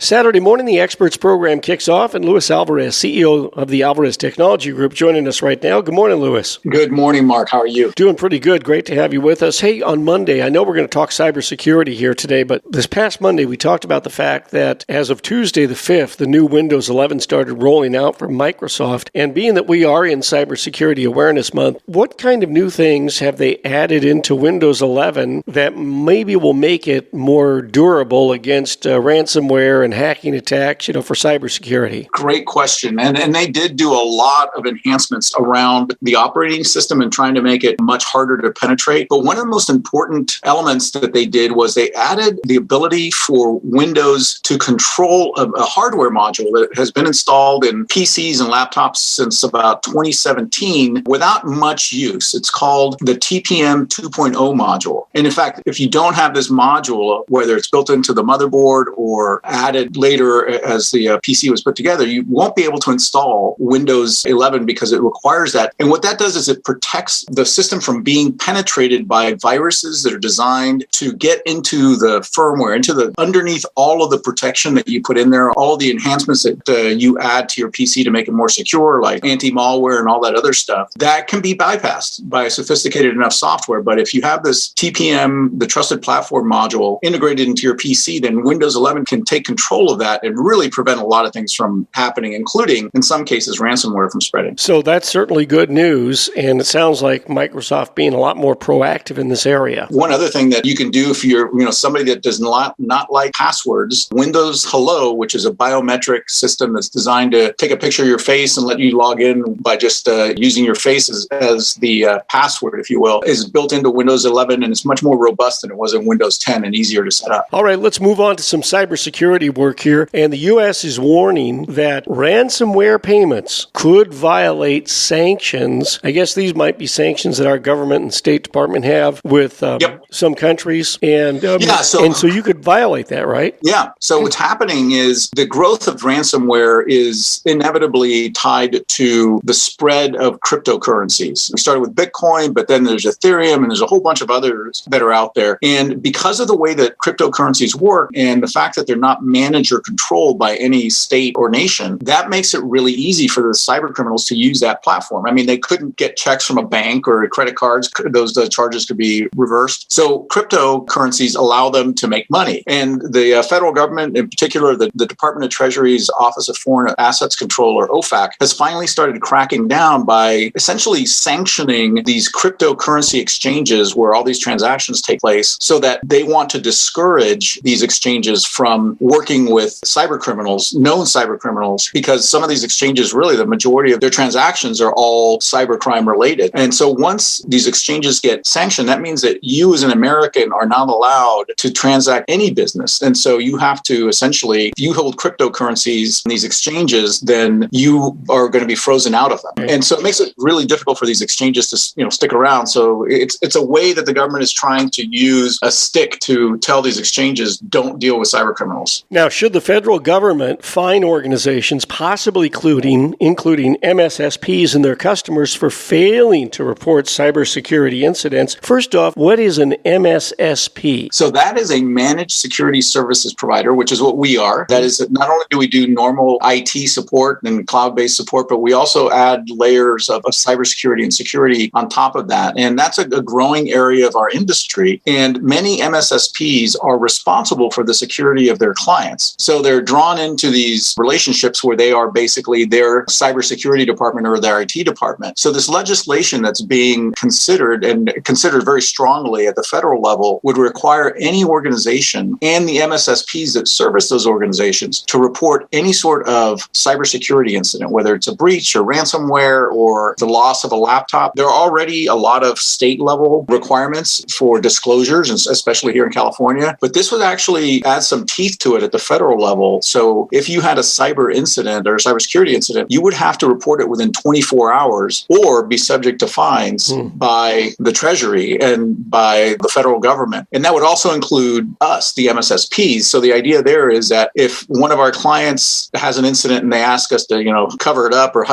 Saturday morning, the Experts program kicks off, and Luis Alvarez, CEO of the Alvarez Technology Group, joining us right now. Good morning, Luis. Good morning, Mark. How are you? Doing pretty good. Great to have you with us. Hey, on Monday, I know we're going to talk cybersecurity here today, but this past Monday, we talked about the fact that as of Tuesday the 5th, the new Windows 11 started rolling out from Microsoft. And being that we are in Cybersecurity Awareness Month, what kind of new things have they added into Windows 11 that maybe will make it more durable against ransomware and hacking attacks, for cybersecurity? Great question. And they did do a lot of enhancements around the operating system and trying to make it much harder to penetrate. But one of the most important elements that they did was they added the ability for Windows to control a hardware module that has been installed in PCs and laptops since about 2017 without much use. It's called the TPM 2.0 module. And in fact, if you don't have this module, whether it's built into the motherboard or added later as the PC was put together, you won't be able to install Windows 11 because it requires that. And what that does is it protects the system from being penetrated by viruses that are designed to get into the firmware, underneath all of the protection that you put in there, all of the enhancements that you add to your PC to make it more secure, like anti-malware and all that other stuff. That can be bypassed by sophisticated enough software. But if you have this TPM, the Trusted Platform module, integrated into your PC, then Windows 11 can take control of that and really prevent a lot of things from happening, including, in some cases, ransomware from spreading. So that's certainly good news, and it sounds like Microsoft being a lot more proactive in this area. One other thing that you can do if you're somebody that does not like passwords, Windows Hello, which is a biometric system that's designed to take a picture of your face and let you log in by just using your face as the password, if you will, is built into Windows 11, and it's much more robust than it was in Windows 10 and easier to set up. All right, let's move on to some cybersecurity work here. And the U.S. is warning that ransomware payments could violate sanctions. I guess these might be sanctions that our government and State Department have with some countries. And so you could violate that, right? Yeah. So what's happening is the growth of ransomware is inevitably tied to the spread of cryptocurrencies. We started with Bitcoin, but then there's Ethereum, and there's a whole bunch of others that are out there. And because of the way that cryptocurrencies work and the fact that they're not managed or controlled by any state or nation, that makes it really easy for the cyber criminals to use that platform. I mean, they couldn't get checks from a bank or credit cards. Those charges could be reversed. So cryptocurrencies allow them to make money. And the federal government, in particular, the Department of Treasury's Office of Foreign Assets Control, or OFAC, has finally started cracking down by essentially sanctioning these cryptocurrency exchanges where all these transactions take place, so that they want to discourage these exchanges from working with known cyber criminals, because some of these exchanges, really the majority of their transactions are all cybercrime related. And so once these exchanges get sanctioned, that means that you as an American are not allowed to transact any business. And so you have to essentially, if you hold cryptocurrencies in these exchanges, then you are going to be frozen out of them. And so it makes it really difficult for these exchanges to stick around. So it's a way that the government is trying to use a stick to tell these exchanges, don't deal with cyber criminals. Now, should the federal government fine organizations, possibly including MSSPs and their customers, for failing to report cybersecurity incidents? First off, what is an MSSP? So that is a managed security services provider, which is what we are. That is, not only do we do normal IT support and cloud-based support, but we also add layers of cybersecurity and security on top of that. And that's a growing area of our industry. And many MSSPs are responsible for the security of their clients. So they're drawn into these relationships where they are basically their cybersecurity department or their IT department. So this legislation that's being considered, and considered very strongly at the federal level, would require any organization and the MSSPs that service those organizations to report any sort of cybersecurity incident, whether it's a breach or ransomware or the loss of a laptop. There are already a lot of state level requirements for disclosures, especially here in California. But this would actually add some teeth to it at the federal level. So if you had a cyber incident or a cybersecurity incident, you would have to report it within 24 hours or be subject to fines by the Treasury and by the federal government. And that would also include us, the MSSPs. So the idea there is that if one of our clients has an incident and they ask us to, cover it up or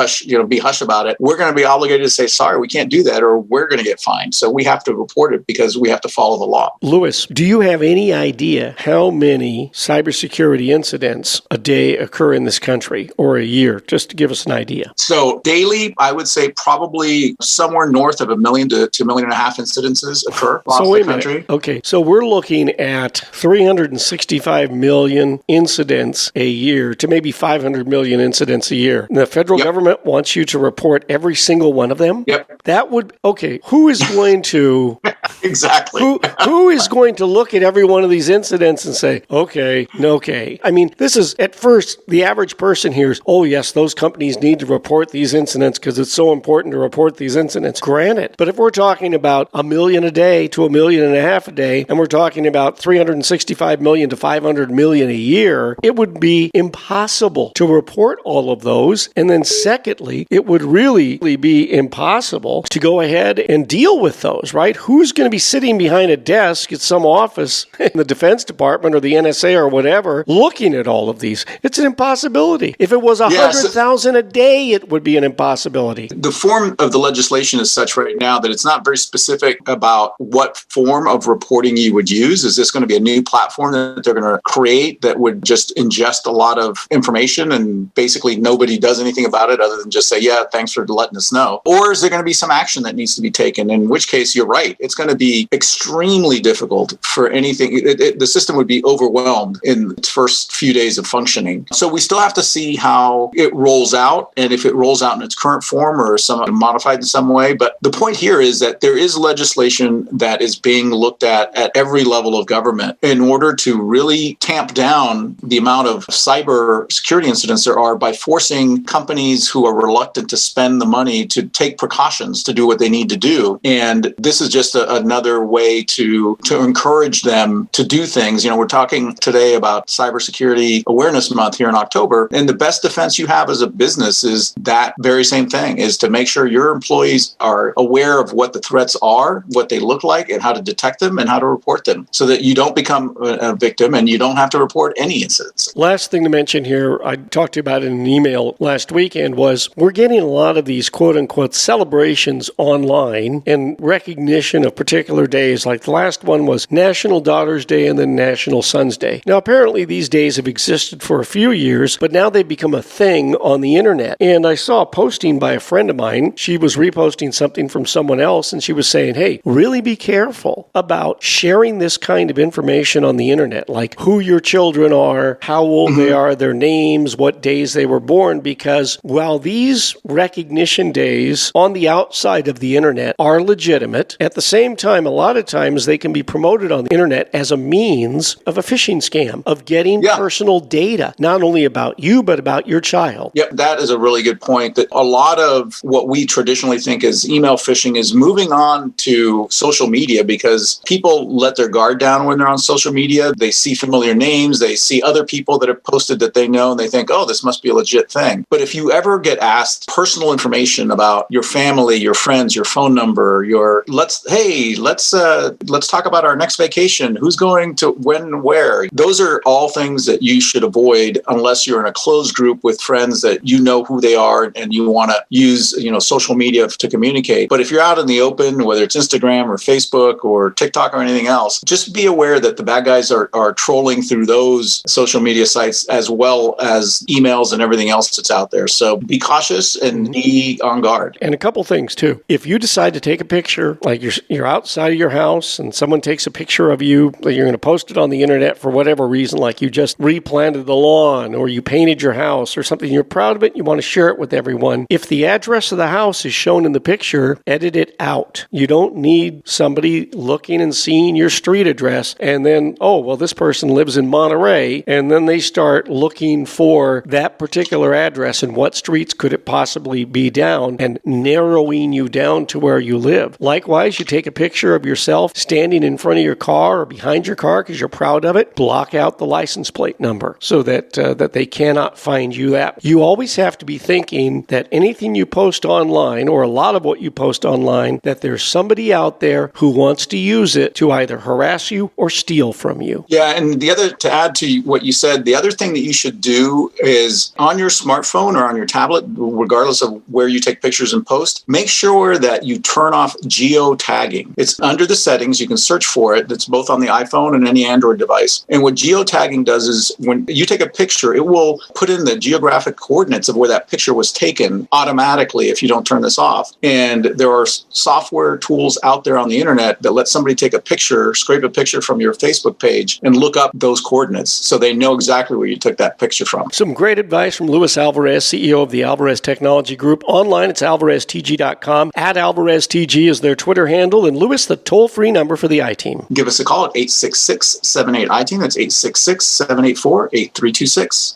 be hush about it, we're going to be obligated to say, sorry, we can't do that, or we're going to get fined. So we have to report it because we have to follow the law. Luis, do you have any idea how many cybersecurity cybersecurity incidents a day occur in this country or a year, just to give us an idea? So daily, I would say probably somewhere north of 1 million to 2.5 million incidences occur across the country. Okay, so we're looking at 365 million incidents a year to maybe 500 million incidents a year. And the federal government wants you to report every single one of them? Yep. That would, okay, who is going to... Exactly. Who is going to look at every one of these incidents and say, okay, okay? I mean, this is, at first, the average person hears, oh, yes, those companies need to report these incidents because it's so important to report these incidents. Granted. But if we're talking about 1 million a day to 1.5 million a day, and we're talking about 365 million to 500 million a year, it would be impossible to report all of those. And then secondly, it would really be impossible to go ahead and deal with those, right? Who's going to be sitting behind a desk at some office in the Defense Department or the NSA or whatever looking at all of these? It's an impossibility. If it was 100,000 a day, it would be an impossibility. The form of the legislation is such right now that it's not very specific about what form of reporting you would use. Is this going to be a new platform that they're going to create that would just ingest a lot of information and basically nobody does anything about it other than just say, yeah, thanks for letting us know? Or is there going to be some action that needs to be taken? In which case, you're right. It's going to be extremely difficult for anything. The system would be overwhelmed in its first few days of functioning. So we still have to see how it rolls out and if it rolls out in its current form or some modified in some way. But the point here is that there is legislation that is being looked at every level of government in order to really tamp down the amount of cyber security incidents there are by forcing companies who are reluctant to spend the money to take precautions to do what they need to do. And this is just another way to encourage them to do things. You know, we're talking today about Cybersecurity Awareness Month here in October, and the best defense you have as a business is that very same thing, is to make sure your employees are aware of what the threats are, what they look like, and how to detect them and how to report them so that you don't become a victim and you don't have to report any incidents. Last thing to mention here, I talked to you about it in an email last weekend, was we're getting a lot of these quote-unquote celebrations online in recognition of particular days. Like the last one was National Daughter's Day and then National Son's Day. Now, apparently these days have existed for a few years, but now they've become a thing on the internet. And I saw a posting by a friend of mine. She was reposting something from someone else, and she was saying, hey, really be careful about sharing this kind of information on the internet, like who your children are, how old they are, their names, what days they were born, because while these recognition days on the outside of the internet are legitimate, at the same time, a lot of times they can be promoted on the internet as a means of a phishing scam, of getting personal data, not only about you, but about your child. Yep, that is a really good point. That a lot of what we traditionally think is email phishing is moving on to social media because people let their guard down when they're on social media. They see familiar names, they see other people that have posted that they know, and they think, oh, this must be a legit thing. But if you ever get asked personal information about your family, your friends, your phone number, let's talk about our next vacation, who's going to when, where. Those are all things that you should avoid unless you're in a closed group with friends that you know who they are and you want to use, social media to communicate. But if you're out in the open, whether it's Instagram or Facebook or TikTok or anything else, just be aware that the bad guys are trolling through those social media sites as well as emails and everything else that's out there. So be cautious and be on guard. And a couple things too. If you decide to take a picture, like you're outside of your house and someone takes a picture of you, you're going to post it on the internet for whatever reason, like you just replanted the lawn or you painted your house or something, you're proud of it, you want to share it with everyone. If the address of the house is shown in the picture, edit it out. You don't need somebody looking and seeing your street address and then, oh, well, this person lives in Monterey, and then they start looking for that particular address and what streets could it possibly be down and narrowing you down to where you live. Likewise, you take a picture of yourself standing in front of your car or behind your car because you're proud of it, block out the license plate number so that they cannot find you. That you always have to be thinking that anything you post online, or a lot of what you post online, that there's somebody out there who wants to use it to either harass you or steal from you. Yeah, and to add to what you said, the other thing that you should do is on your smartphone or on your tablet, regardless of where you take pictures and post, make sure that you turn off geotagging. geotagging. It's under the settings. You can search for it. It's both on the iPhone and any Android device. And what geotagging does is when you take a picture, it will put in the geographic coordinates of where that picture was taken automatically if you don't turn this off. And there are software tools out there on the internet that let somebody take a picture, scrape a picture from your Facebook page and look up those coordinates so they know exactly where you took that picture from. Some great advice from Luis Alvarez, CEO of the Alvarez Technology Group. Online, it's alvareztg.com. @AlvarezTG is their Twitter handle. And Luis, the toll-free number for the I-Team. Give us a call at 866-78-I-TEAM. That's 866-784-8326.